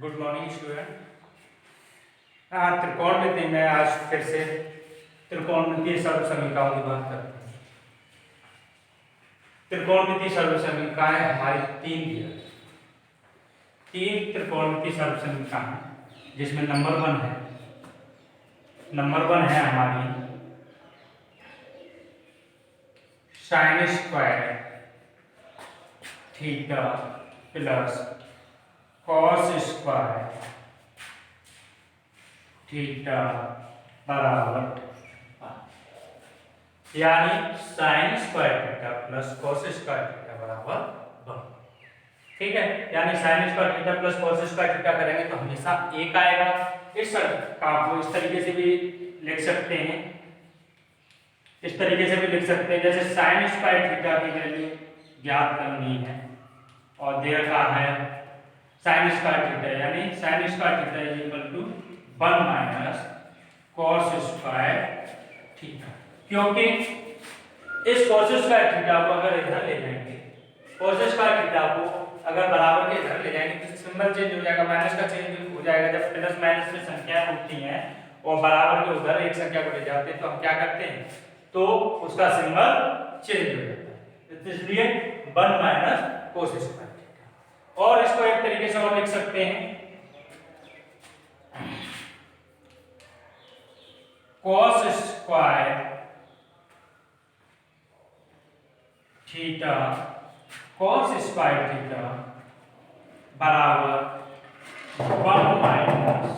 Good morning student. त्रिकोणमिति में आज फिर से त्रिकोणमितीय सर्व समीकरणों की बात करते हैं। त्रिकोणमितीय सर्व समीकरण हमारी तीन त्रिकोणमितीय सर्व समीकरण है, जिसमें नंबर वन है हमारी sign square theta plus cos square theta बराबर, यानी sine square theta plus cos square theta बराबर 1। ठीक है, यानी sine square theta plus cos square theta करेंगे तो हमेशा एक आएगा। इस काम को इस तरीके से भी लिख सकते हैं, जैसे साइन स्क्वायर थीटा की वैल्यू ज्ञात करनी है और दे रखा है साइन स्क्वायर थीटा, यानी sine square theta is equal to 1 minus cos square theta. क्योंकि इस कॉस स्क्वायर थीटा को अगर इधर ले जाएंगे, कॉस स्क्वायर थीटा को अगर बराबर के इधर ले जाएंगे तो सिंबल चेंज हो जाएगा, माइनस का चेंज हो जाएगा। जब प्लस माइनस में संख्या होती हैं और बराबर के उधर एक संख्या को ले जाते हैं तो हम क्या करते हैं, तो उसका सिंबल चेंज हो जाता है। इसलिए 1 माइनस कॉस स्क्वायर थीटा। और इसको एक तरीके से और लिख सकते हैं, cos square theta cos square theta बराबर 1 minus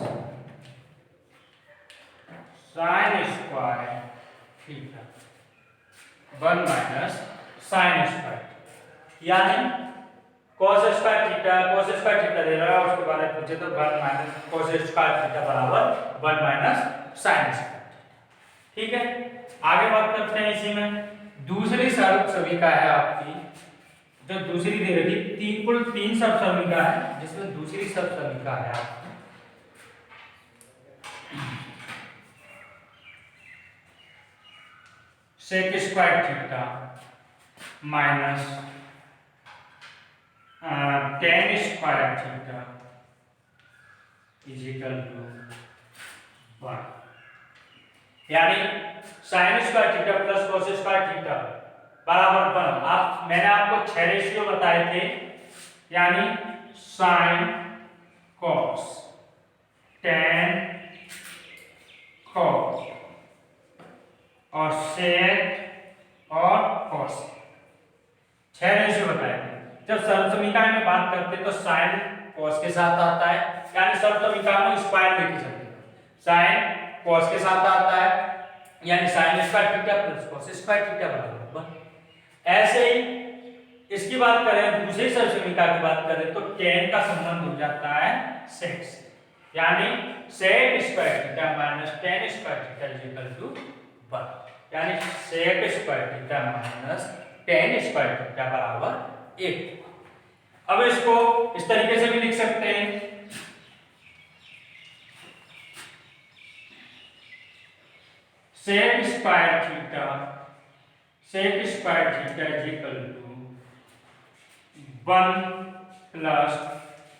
sign square theta, 1 minus sine square, यानी कॉस स्क्वायर थीटा दे रहा है, उसके बारे में पूछे तो 1 माइनस कॉस स्क्वायर थीटा बराबर 1 माइनस साइन स्क्वायर थीटा। ठीक है, आगे बात करते हैं इसी में दूसरी सर्व समीकरण है आपकी, जो दूसरी दे रही कुल 3 सर्व समीकरण है, जिसमें दूसरी सर्व समीकरण है आपकी sec square theta minus tan square theta is equal to 1, यानी sine square theta plus cos square theta बराबर 1। मैंने आपको 6 रेशियो बताए थे, यानी साइन कॉस टेन कॉस और सेक और कॉस, 6 रेशियो बताए थे। जब सर्व समीकरण में बात करते तो साइन कॉस के साथ आता है, यानी सर्व समीकरण में स्क्वायर लेके चलते हैं, साइन कॉस के साथ आता है, यानी sine square theta plus cos square theta बराबर 1। ऐसे ही इसकी बात करें, दूसरी सर्व समीकरण की बात करें तो tan का संबंध हो जाता है sec से, यानी sec square theta minus tan square theta is equal to 1, यानी sec square theta minus tan square theta बराबर 1। अब इसको इस तरीके से भी लिख सकते हैं, sec square theta is equal to 1 plus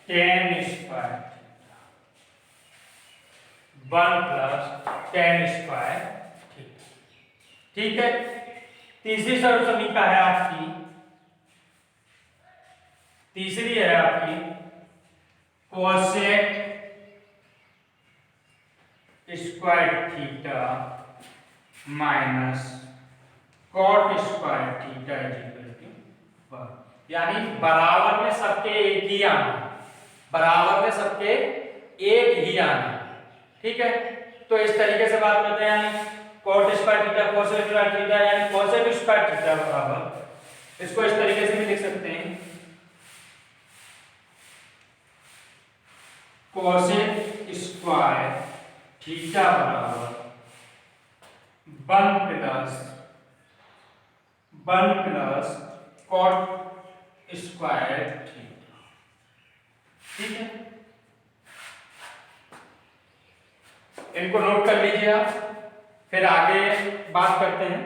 tan square theta, 1 plus tan square theta. ठीक है, तीसरी सर्व समीकरण है आपकी, cosec square theta minus cot square theta is equal to 1, यानी बराबर में सबके एक ही आना, ठीक है। तो इस तरीके से बात करते हैं, यानी cot square theta cosec square theta, यानी कोसेक स्क्वायर थीटा बराबर, इसको इस तरीके से भी लिख सकते हैं, कोसेक स्क्वायर थीटा बराबर 1 प्लस कॉट स्क्वायर थीटा। ठीक है, इनको नोट कर लीजिए आप, फिर आगे बात करते हैं।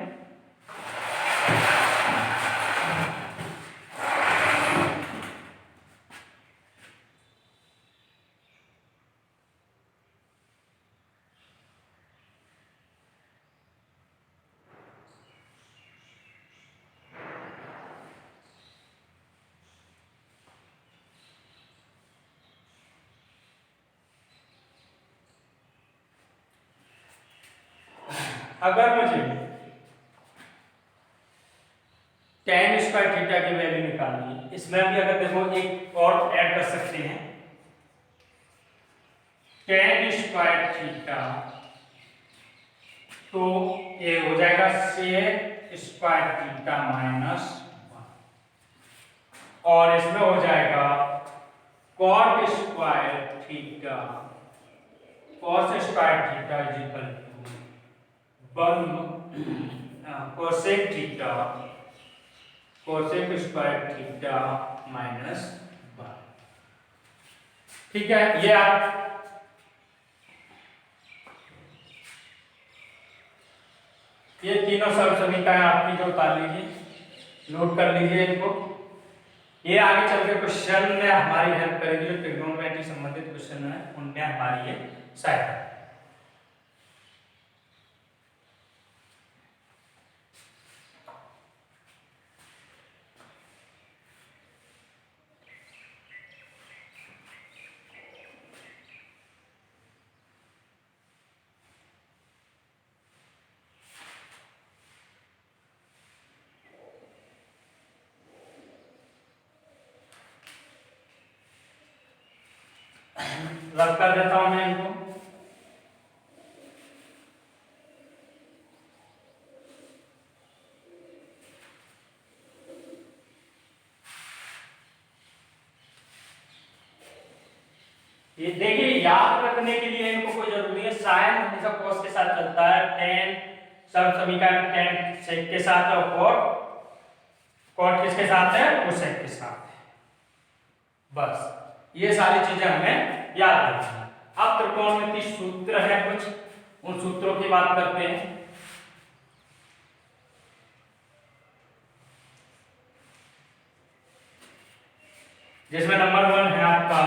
अगर मुझे tan स्क्वायर थीटा की वैल्यू निकालनी है, इसमें भी अगर देखो एक और ऐड कर सकते हैं, tan स्क्वायर थीटा, तो ये हो जाएगा sec स्क्वायर थीटा माइनस 1, और इसमें हो जाएगा cot square theta, cos square theta is equal to 1 cosec थीटा, cosec स्क्वायर थीटा माइनस 1। ठीक है, ये आप ये तीनों सरल समीकरण आपकी जो उतार लीजिए, नोट कर लीजिए इनको। ये आगे चल के क्वेश्चन में हमारी हेल्प करेगी, जो ट्रिग्नोमेट्री संबंधित क्वेश्चन है उनमें हमारी ये सहायता। रब कर देता हूं मैं इनको। ये देखिए, याद रखने के लिए इनको कोई जरूरी है, साइन हमेशा कॉस के साथ चलता है, टेन सब समीकरण टेन सेक के साथ, और कॉट कॉट किसके साथ है, कोसेक के साथ है। बस ये सारी चीजें हमें याद रखनी है। अब त्रिकोणमिति सूत्र है कुछ, उन सूत्रों की बात करते हैं। जिसमें नंबर 1 है आपका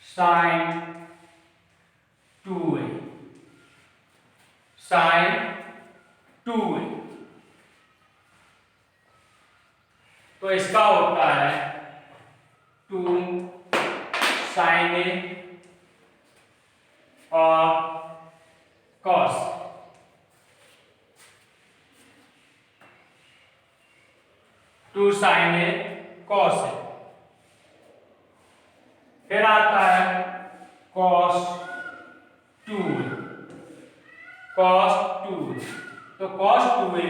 साइन 2a, साइन 2a, तो इसका होता है 2 साइन ए और cos, two sine a cos a. फिर आता है कॉस 2a, कॉस 2a, तो कॉस 2a,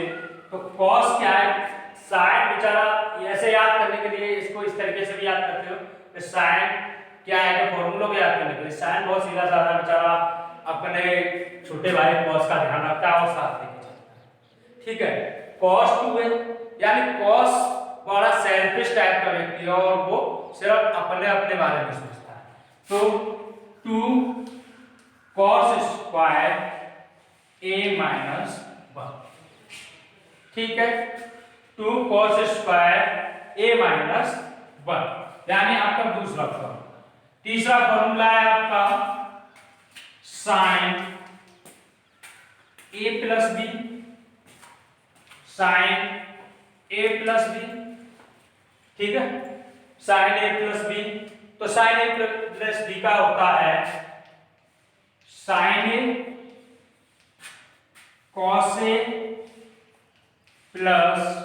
तो कॉस क्या है, साइन बेचारा ऐसे याद करने के लिए इसको इस तरीके से भी याद करते हो, तो साइन क्या है, तो फॉर्मूला को याद करने के लिए साइन बहुत सीधा साधा बेचारा अपने छोटे भाई कॉस का ध्यान रखता है और साथ लेके चलता है। ठीक है, कॉस 2a यानी कॉस बड़ा सेल्फिश टाइप का व्यक्ति है और वो सिर्फ अपने अपने बारे में सोचता है, तो 2 कॉस स्क्वायर a माइनस 1। ठीक है, 2 cos स्क्वायर a माइनस 1, यानी आपका दूसरा फॉर्मूला। तीसरा फॉर्मूला है आपका sine a plus b, sine a plus b. ठीक है, साइन a प्लस बी, तो साइन a प्लस बी का होता है sine a cos a plus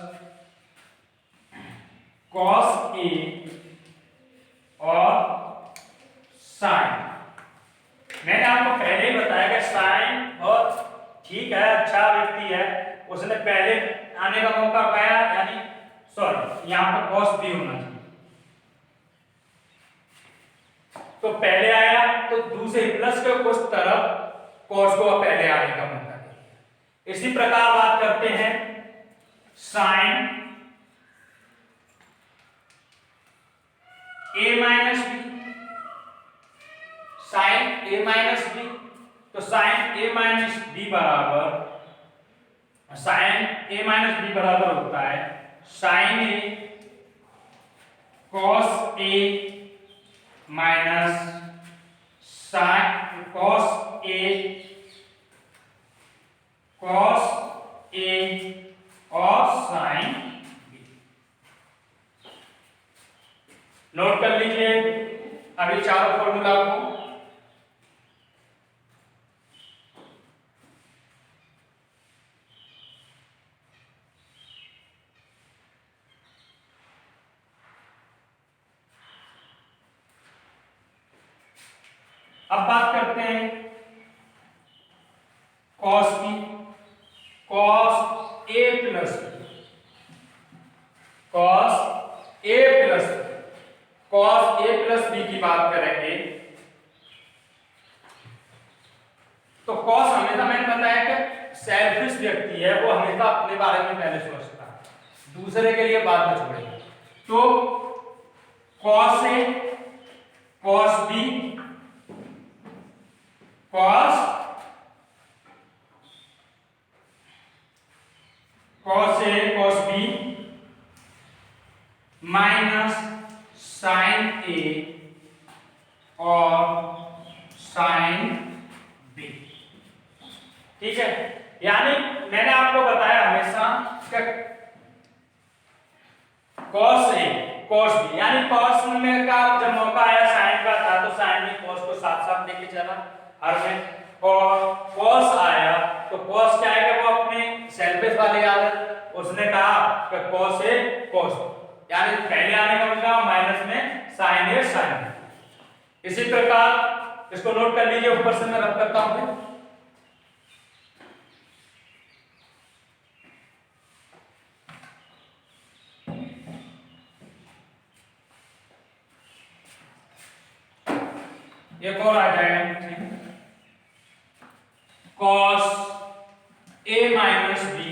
cos a और साइन। मैंने आपको पहले ही बताया कि साइन बहुत ठीक है, अच्छा व्यक्ति है, उसने पहले आने का मौका पाया, यानी सॉरी यहां पर कॉस बी होना चाहिए, तो पहले आया तो दूसरे प्लस के उस तरफ कॉस को पहले आने का मौका दिया। इसी प्रकार बात करते हैं sine a minus B, sine a minus B, तो साइन a माइनस बी बराबर, साइन a माइनस बी बराबर होता है sine a cos a minus sine cos a और साइन b। नोट कर लीजिए अभी चारों फॉर्मूला को। अब बात करते हैं कॉस की। Cos A plus B, cos A plus cos A plus B की बात करेंगे तो कॉस हमेशा, मैंने बताया कि सेल्फिश व्यक्ति है, वो हमेशा अपने बारे में पहले सोचता है, दूसरे के लिए बाद में छोड़ेगा। तो cos A cos B cos A cos B minus sign a और साइन बी। ठीक है, यानी मैंने आपको बताया हमेशा कि कॉस ए कॉस बी, यानी कॉस में का जब मौका आया साइन का था तो साइन में कॉस को साथ साथ लेके चला हर में, और कॉस आया तो कॉस क्या है कि वो अपने सेल्फिश वाली आदत, उसने कहा कि कॉस ए कॉस, यानी पहले आने का मतलब माइनस में साइन ए साइन। इसी प्रकार इसको नोट कर लीजिए, ऊपर से मैं रब करता हूं। एक और आ जाएगा cos A minus B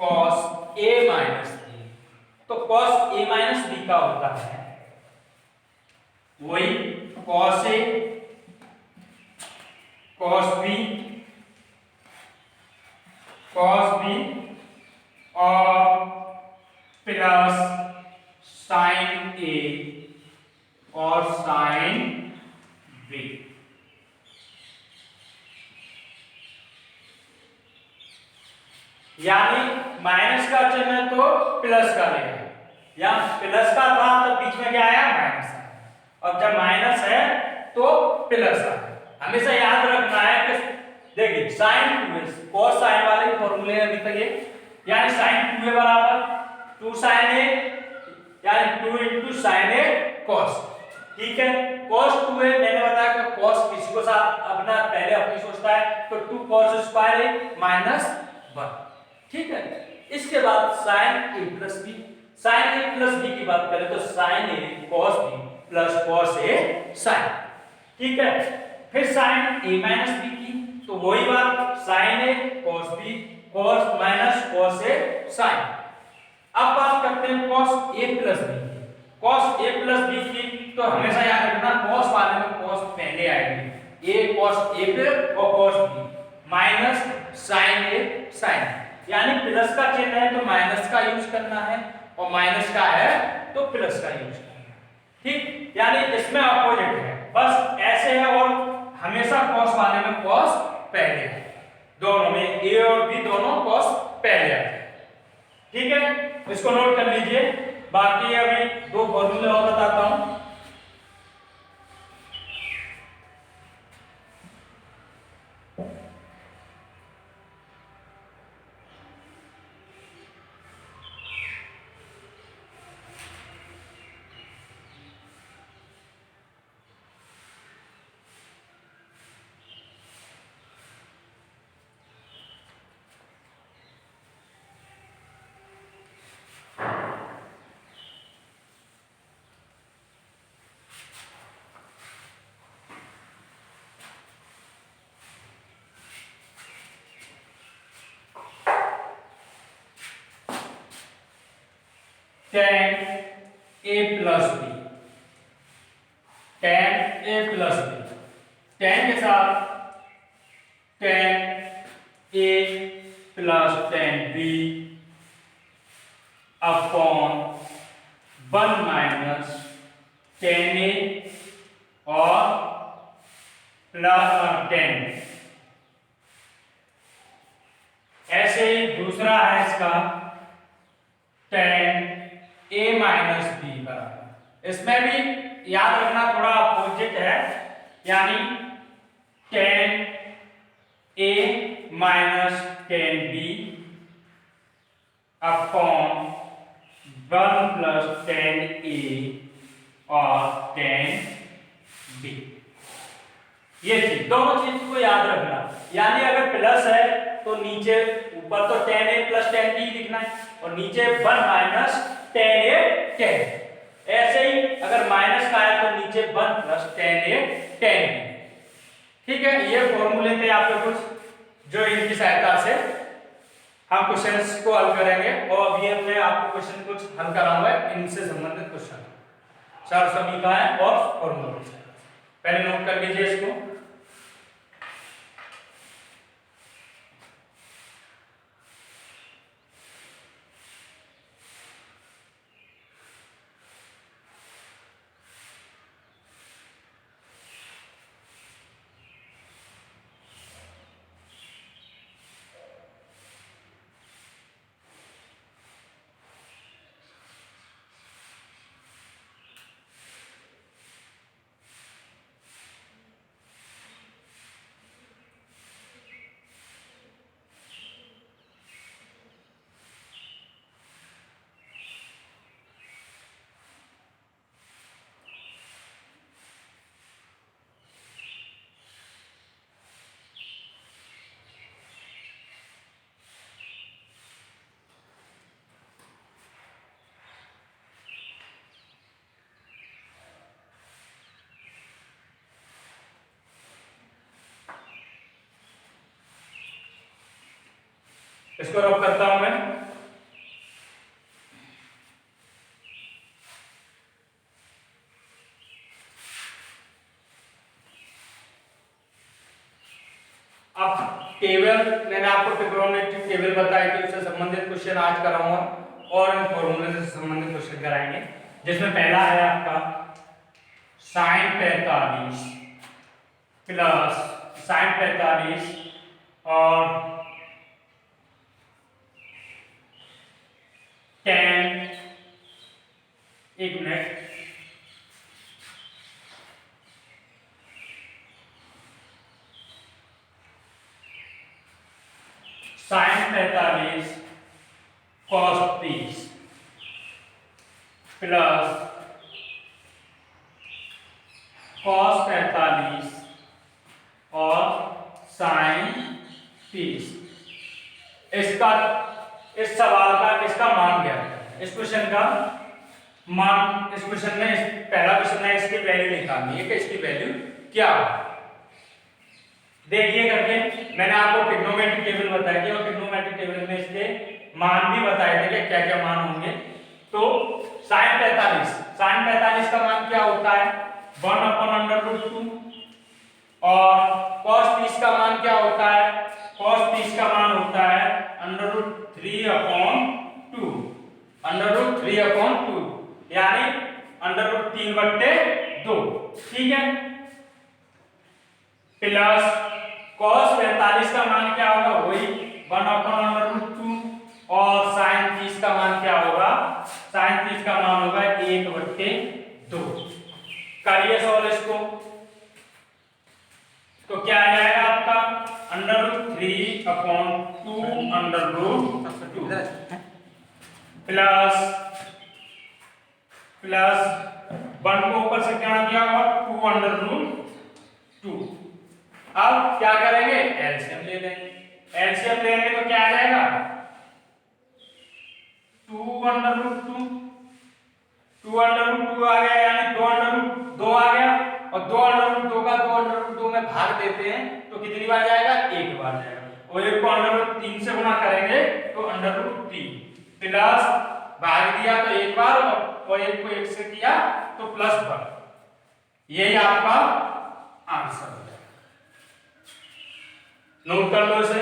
cos A minus B. तो कॉस ए माइनस बी का होता है वही कॉस ए कॉस बी और प्लस साइन ए और साइन बी। यानी माइनस का चिन्ह तो प्लस का लेगा, या प्लस का था तो बीच में क्या आया माइनस आया, और जब माइनस है तो प्लस आया। हमेशा याद रखना है कि देखिए साइन 2 कॉस साइन वाले फॉर्मूले अभी तक ये, यानी साइन 2a बराबर 2 साइन ए, यानी 2 इंटू साइन ए कॉस। ठीक है, cos 2a मैंने बताया कि cos किसी को साथ अपना पहले अपनी सोचता है तो 2 cos स्क्वायर माइनस 1। ठीक है, इसके बाद sin a plus b, sin a plus b की बात करें तो sin a cos b plus cos a sin। ठीक है, फिर sin a माइनस b की तो वही बात sin a cos b cos minus cos a sin। अब बात करते हैं cos a plus b, cos a plus b की तो हमेशा याद रखना cos वाले में cos पहले आएगी, a cos a पे और cos b minus sin a sin, यानी प्लस का चिन्ह है तो माइनस का यूज करना है और माइनस का है तो प्लस का यूज करना है। ठीक, यानी इसमें अपोजिट है, बस ऐसे है, और हमेशा cos वाले में cos पहले है, दोनों में a और b दोनों cos पहले आते हैं। ठीक है, इसको नोट कर लीजिए, बाकी अभी 2 फॉर्मूले और बताता हूं। tan a plus b, tan a plus b, tan के साथ tan a plus tan b upon 1 minus tan a और प्लस tan। ऐसे ही दूसरा है इसका tan a माइनस बी बराबर, इसमें भी याद रखना थोड़ा अपोजिट है, यानी tan a minus tan b upon 1 plus tan a और tan b। ये चीज, दोनों चीज को याद रखना। यानी अगर प्लस है तो नीचे ऊपर तो 10a प्लस 10b लिखना है और नीचे 1 माइनस 10a 10। ऐसे ही अगर माइनस का है तो नीचे 1 प्लस 10a 10b। ठीक है, ये फॉर्मूले थे आपके कुछ जो इनकी सहायता से हम क्वेश्चंस को हल करेंगे। और अभी मैं आपको क्वेश्चन कुछ हल कराऊंगा इनसे संबंधित क्वेश्चन, चार समीकरण और फॉर्मूले। पहले नोट कर लीजिए इसको। इसको रब करता हूं मैं। अब टेबल मैंने आपको ट्रिग्नोमेट्रिक टेबल बताई थी, उससे संबंधित क्वेश्चन आज कराऊंगा और इन फॉर्मूले से संबंधित क्वेश्चन कराएंगे। जिसमें पहला है आपका sin 45 प्लस sin 45 और tan, एक minute, sin 45 cos 30 plus cos 45 और sin 30। इसका, इस सवाल का इसका मान क्या है, इस क्वेश्चन का मान, इस क्वेश्चन में पहला क्वेश्चन है इसकी वैल्यू निकालनी है कि इसकी वैल्यू क्या है। देखिए करके, मैंने आपको ट्रिग्नोमेट्रिक टेबल बताई थी और ट्रिग्नोमेट्रिक टेबल में इसके मान भी बताए थे कि क्या क्या मान होंगे। तो sin 45 का मान क्या होता है 1/√2 और cos 30 का मान क्या होता है, cos 30 का मान होता है √3/2 यानी √3/2। ठीक है, प्लस cos 45 का मान क्या होगा, वही 1/√2 और sin 30 का मान क्या होगा, sin 30 का मान होगा 1/2। करिए सॉल्व इसको, तो क्या आ जाएगा आपका √3/2 प्लस 1 को ऊपर से क्या किया होगा 2/2। अब क्या करेंगे, एलसीएम ले लेंगे। एलसीएम लेंगे तो क्या आ जाएगा 2/2 आ गया, यानी 2/2 आ गया और 2/2 का 2/2 में भाग देते हैं तो कितनी बार जाएगा, एक बार जाएगा। और एक को √3 से गुणा करेंगे तो √3 प्लस भाग दिया तो एक बार और एक को एक से किया तो +1। यही आपका आंसर है। नोट कर लो इसे।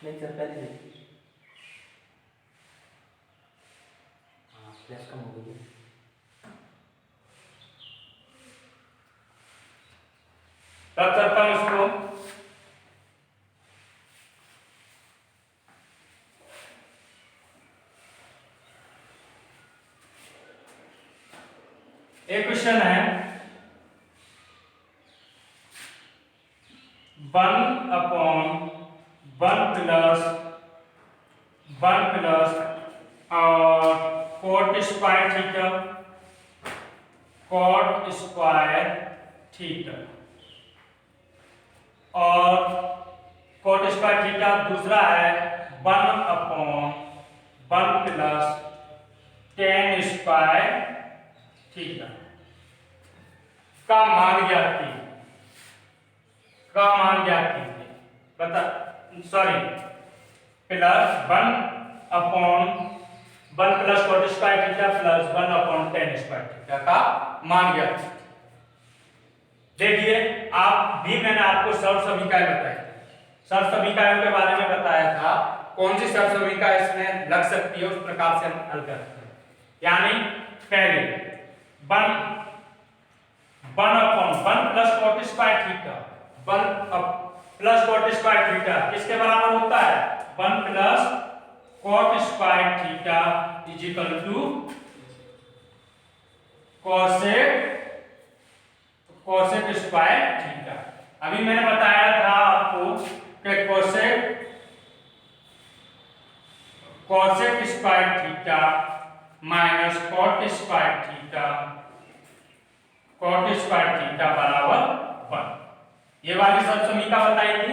नहीं सर, पहले नहीं। हाँ, प्लस का एक क्वेश्चन है 1/1 प्लस और cot square theta, cot square theta और cot स्क्वायर थीटा, दूसरा है 1/1 प्लस tan स्क्वायर थीटा का मान ज्ञात कीजिए। बता sorry plus 1/1 plus cot square theta plus 1/tan square theta का मान ज्ञात। देखिए आप भी, मैंने आपको सर्व समीकरण बताई, सर्व समीकरण के बारे में बताया था, कौन सी सर्व समीकरण इसमें लग सकती है उस प्रकार से हम हल करते हैं। यानी पहले 1/1 plus cot square theta, 1 plus cot square theta किसके बराबर होता है? 1 plus cot square theta is equal to cosec square theta. अभी मैंने बताया था आपको कि cosec square theta minus cot square theta बराबर 1, ये वाली सब समीकरण बताई थी।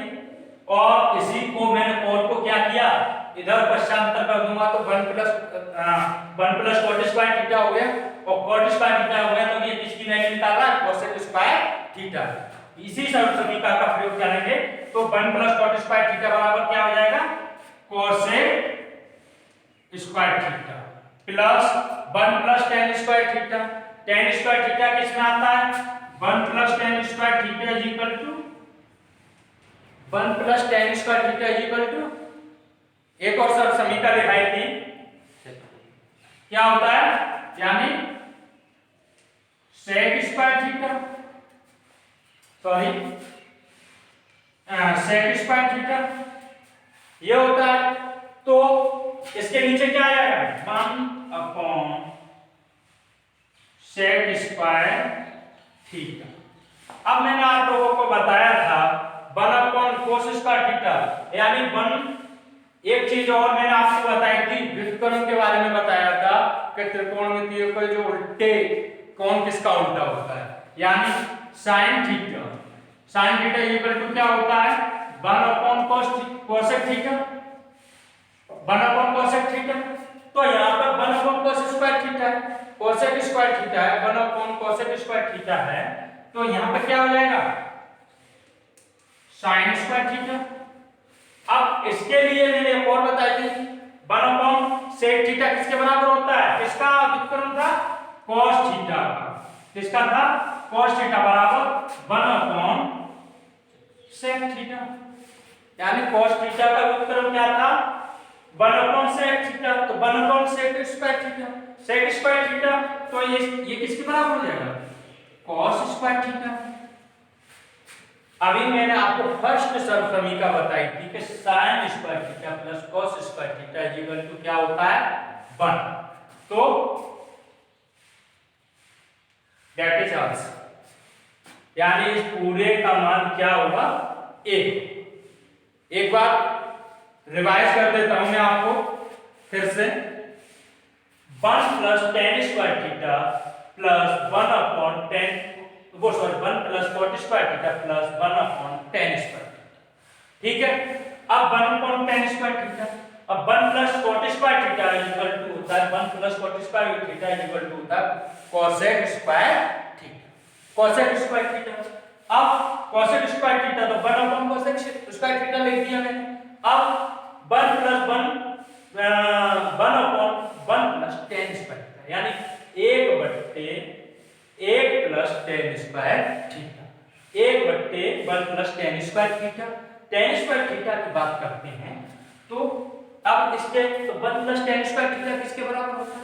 और इसी को मैंने cot को क्या किया, इधर पश्चांतर कर दूंगा तो 1 प्लस cot स्क्वायर थीटा हो गया और cot स्क्वायर थीटा हो गया, तो ये किसकी वैल्यू निकाल रहा है? Cosec square theta. इसी सब समीकरण का प्रयोग करेंगे तो 1 प्लस cot स्क्वायर थीटा बराबर क्या हो जाएगा? Cosec square theta plus 1 plus tan square theta. tan square theta किसमें आता है? 1 plus tan square theta is equal to 1 plus tan square theta is equal to, एक और सब समीकरण लिखाई थी, क्या होता है? यानी sec square theta, sec square theta ये होता है। तो इसके नीचे क्या आएगा? 1 sec स्क्वायर थीटा। अब मैंने आप लोगों को बताया था 1 cos स्क्वायर थीटा, यानी 1। एक चीज और मैंने आपको बताई थी, व्युत्क्रम के बारे में बताया था कि त्रिकोणमितीय के जो उल्टे कोण किसका उल्टा होता है, यानी sin theta. sin theta equal to क्या होता है? 1 cosec थीटा, 1 cosec थीटा। तो यहाँ पर 1 cos स्क्वायर थीटा है, cosec स्क्वायर थीटा है, 1 cosec स्क्वायर थीटा है, तो यहाँ पर क्या हो जाएगा? sin square theta. अब इसके लिए मैंने एक और बताई थी, 1 sec थीटा किसके बराबर होता है? किसका व्युत्क्रम था? cos थीटा का। किसका था? cos थीटा बराबर 1 sec थीटा। यानी cos थीटा का व्युत्क्रम क्या था? 1 sec थीटा, तो 1 sec square theta, sec square theta, तो ये किसके बराबर हो जाएगा? cos square theta. अभी मैंने आपको फर्स्ट सर्व समीकरण बताई थी कि sin square theta plus cos square theta equal to क्या होता है? 1। तो दैट इज आंसर, यानी इस पूरे का मान क्या होगा? 1। एक बार रिवाइज कर देता हूं मैं आपको फिर से, 1 plus tan square theta plus 1 plus cot square theta plus 1/tan square theta. ठीक है, अब 1/tan स्क्वायर थीटा, अब 1 plus cot square theta equal to होता है 1 plus cot square theta equal to होता है cosec square theta, cosec square theta. अब cosec square theta तो 1/cosec स्क्वायर थीटा लिख दिया मैंने। अब 1 plus 1/1 plus tan square theta, यानी 1/1 plus tan square theta, 1/1 plus tan square theta. tan square theta की बात करते हैं तो अब इसके तो 1 प्लस tan स्क्वायर थीटा किसके बराबर होता है?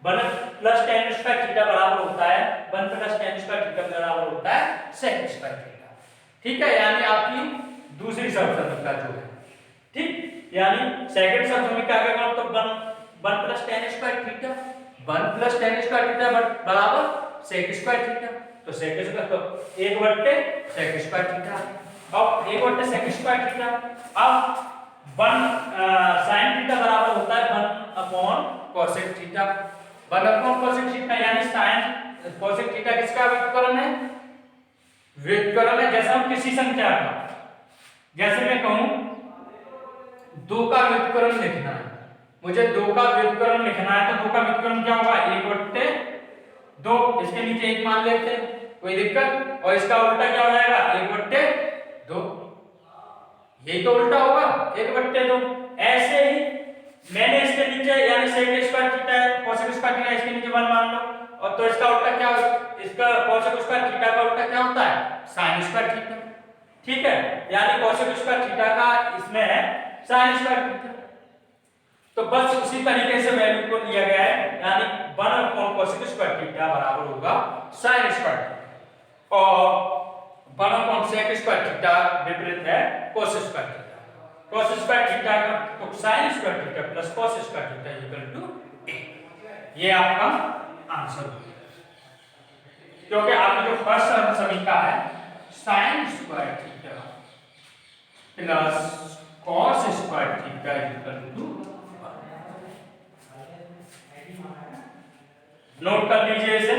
1 प्लस tan स्क्वायर थीटा बराबर होता है 1 प्लस tan स्क्वायर थीटा बराबर होता है sec स्क्वायर थीटा। ठीक है, यानी आपकी दूसरी सर्वसमीकरण जो है, ठीक, यानी सेकंड सर्वसमीकरण का मतलब 1 plus tan square theta, 1 plus tan square theta बराबर sec स्क्वायर थीटा, तो sec स्क्वायर तो 1/sec स्क्वायर थीटा। अब 1/sec स्क्वायर थीटा, अब 1 sin थीटा बराबर होता है 1/cosec थीटा। 1/cosec थीटा यानी sin cosec थीटा किसका व्युत्क्रम है? व्युत्क्रम है। जैसे हम किसी संख्या का, जैसे मैं कहूं 2 का व्युत्क्रम लिखना है, मुझे 2 का व्युत्क्रम लिखना है, तो 2 का व्युत्क्रम क्या होगा? 1/2। इसके नीचे 1 मान लेते हैं, कोई दिक्कत? और इसका उल्टा क्या हो जाएगा? 1/2। यही तो उल्टा होगा 1/2। ऐसे ही मैंने इसके नीचे यानी sec स्क्वायर थीटा है, cosec स्क्वायर थीटा, इसके नीचे 1 मान लो, और तो इसका उल्टा क्या, इसका cosec स्क्वायर थीटा का उल्टा क्या होता है? sin square theta. ठीक है, यानी cosec स्क्वायर थीटा का इसमें है sin स्क्वायर थीटा। तो बस उसी तरीके से वैल्यू को लिया गया है, यानी 1/cosec स्क्वायर थीटा बराबर होगा sin स्क्वायर थीटा, और 1/sec स्क्वायर थीटा विपरीत है cos square theta. cos square theta का तो sin square theta plus cos square theta equal to a। ये आपका आंसर होगा, क्योंकि आपने जो फर्स्ट समीकरण है sin square theta plus cos square theta equal to, note कर लीजिए इसे।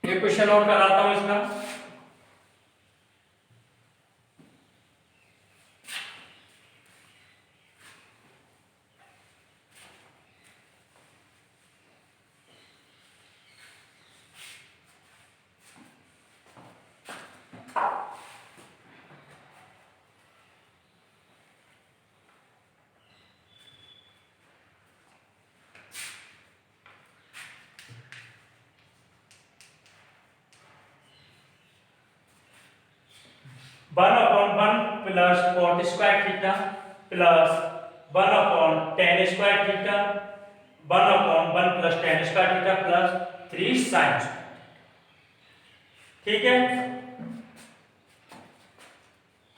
ये क्वेश्चन और कराता हूं इसका। One upon one plus cot square theta plus 1/tan square theta, 1/1 plus tan square theta plus 3 sin square. ठीक है,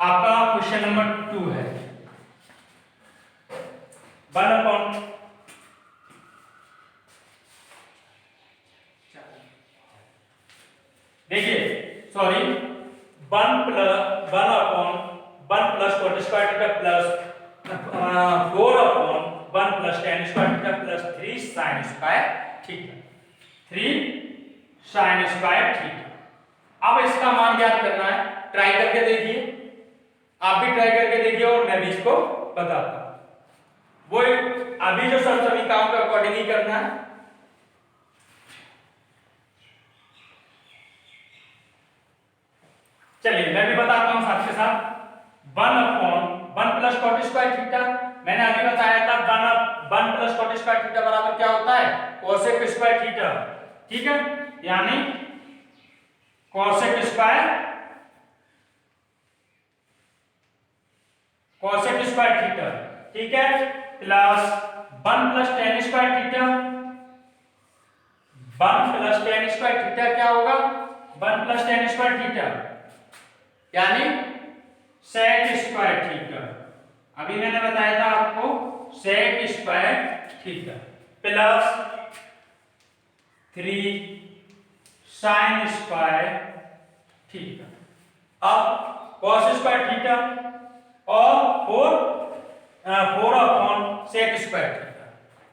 आपका क्वेश्चन नंबर 2 है। 1/, देखिए sorry, 1/1 plus cot square theta plus 4/1 plus tan square theta plus 3 sin square theta, 3 sin square theta. अब इसका मान ज्ञात करना है, ट्राई करके देखिए, आप भी ट्राई करके देखिए और मैं भी इसको बताता हूं। वो अभी जो सब समीकरणों के अकॉर्डिंग ही करना है। चलिए मैं भी बताता हूं साथ के साथ। 1/1 प्लस cot स्क्वायर थीटा, मैंने अभी बताया था 1 प्लस cot स्क्वायर थीटा बराबर क्या होता है? cosec square theta. ठीक है, यानी cosec स्क्वायर थीटा, ठीक है, plus 1 plus tan square theta. 1 plus tan square theta क्या होगा? 1 प्लस tan स्क्वायर थीटा यानी sec स्क्वायर थीटा। अभी मैंने बताया था आपको sec square theta plus 3 sin square theta. अब cos स्क्वायर थीटा और 4/sec स्क्वायर थीटा।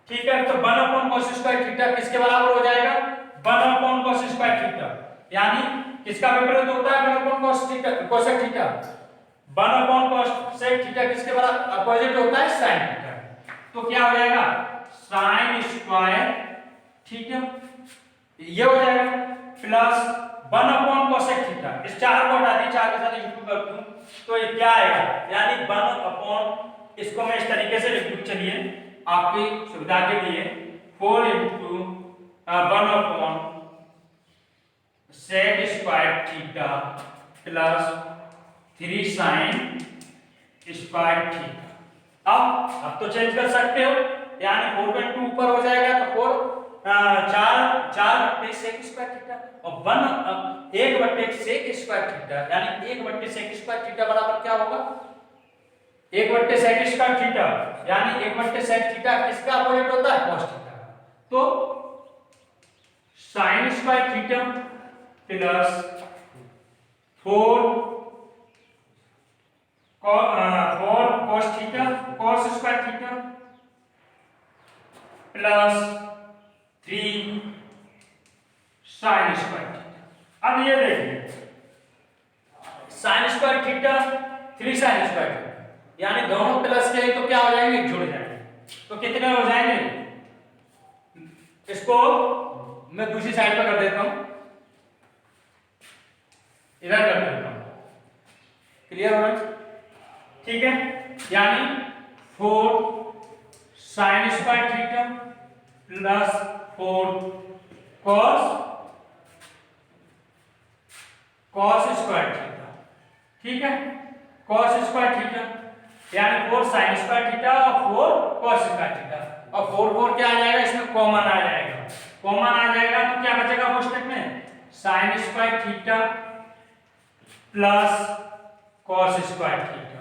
ठीक है, तो 1/cos स्क्वायर थीटा किसके बराबर हो जाएगा? 1/cos स्क्वायर थीटा, यानी किसका विपरीत होता है? 1/cos theta, cosec theta. 1/cosec theta किसके बराबर अपोजिट होता है? sin theta. तो क्या हो जाएगा? sin स्क्वायर थीटा, ये हो जाएगा प्लस 1/cosec थीटा। इस 4 को हटा दी, 4 के साथ इंटू कर दूं तो ये क्या आएगा? यानी 1/, इसको मैं इस तरीके से लिख दूं, चलिए आपकी सुविधा के लिए, 4 × 1/sec sec square theta plus 3 sin square theta. अब तो चेंज कर सकते हो, यानी 4/2 ऊपर हो जाएगा तो 4 सेक स्क्वायर थीटा और 1 सेक स्क्वायर थीटा, यानी 1 सेक स्क्वायर थीटा बराबर क्या होगा? 1 सेक स्क्वायर थीटा, यानी 1 सेक थीटा किसका अपोजिट होता है? cos theta. तो sin square theta plus 4 cos theta cos square theta plus 3 sin square theta. अब ये देखिए sin square theta 3 sin square theta, यानी दोनों प्लस के तो क्या हो जाएंगे? जुड़ जाएंगे। तो कितने हो जाएंगे? इसको मैं दूसरी साइड पर कर देता हूं, इधर कर देता हूं। क्लियर हो रहा है? ठीक है, यानी 4 sin square theta plus 4 cos square theta. ठीक है, cos स्क्वायर थीटा यानी 4 sin स्क्वायर थीटा और 4 cos स्क्वायर थीटा, और 4 क्या आ जाएगा? इसमें कॉमन आ जाएगा। कॉमन आ जाएगा तो क्या बचेगा कोष्टक में? sin square theta plus cos square theta.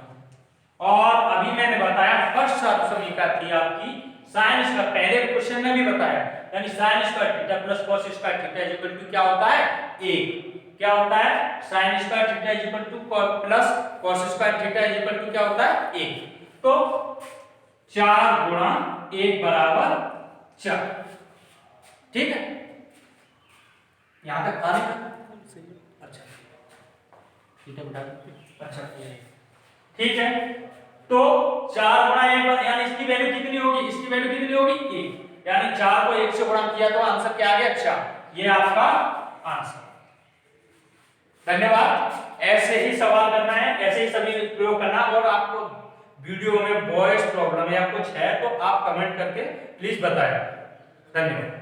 और अभी मैंने बताया फर्स्ट समीकरण थी आपकी sin स्क्वायर, पहले क्वेश्चन में भी बताया, यानी sin square theta plus cos square theta equal to क्या होता है? 1। क्या होता है? sin square theta equal to plus cos square theta equal to क्या होता है? 1। तो 4 गुणा 1 बराबर 4। ठीक है, यहां तक आ रहा है? अच्छा ठीक है बेटा, अच्छा ठीक है। तो 4 गुणा 1 यानी इसकी वैल्यू कितनी होगी? इसकी वैल्यू कितनी होगी? 1, यानी 4 को 1 से गुणा किया तो आंसर क्या आ गया? 4। ये आपका आंसर। धन्यवाद। ऐसे ही सवाल करना है, ऐसे ही सभी प्रयोग करना, और आपको वीडियो में वॉइस प्रॉब्लम या कुछ है तो आप कमेंट करके प्लीज बताएं। धन्यवाद।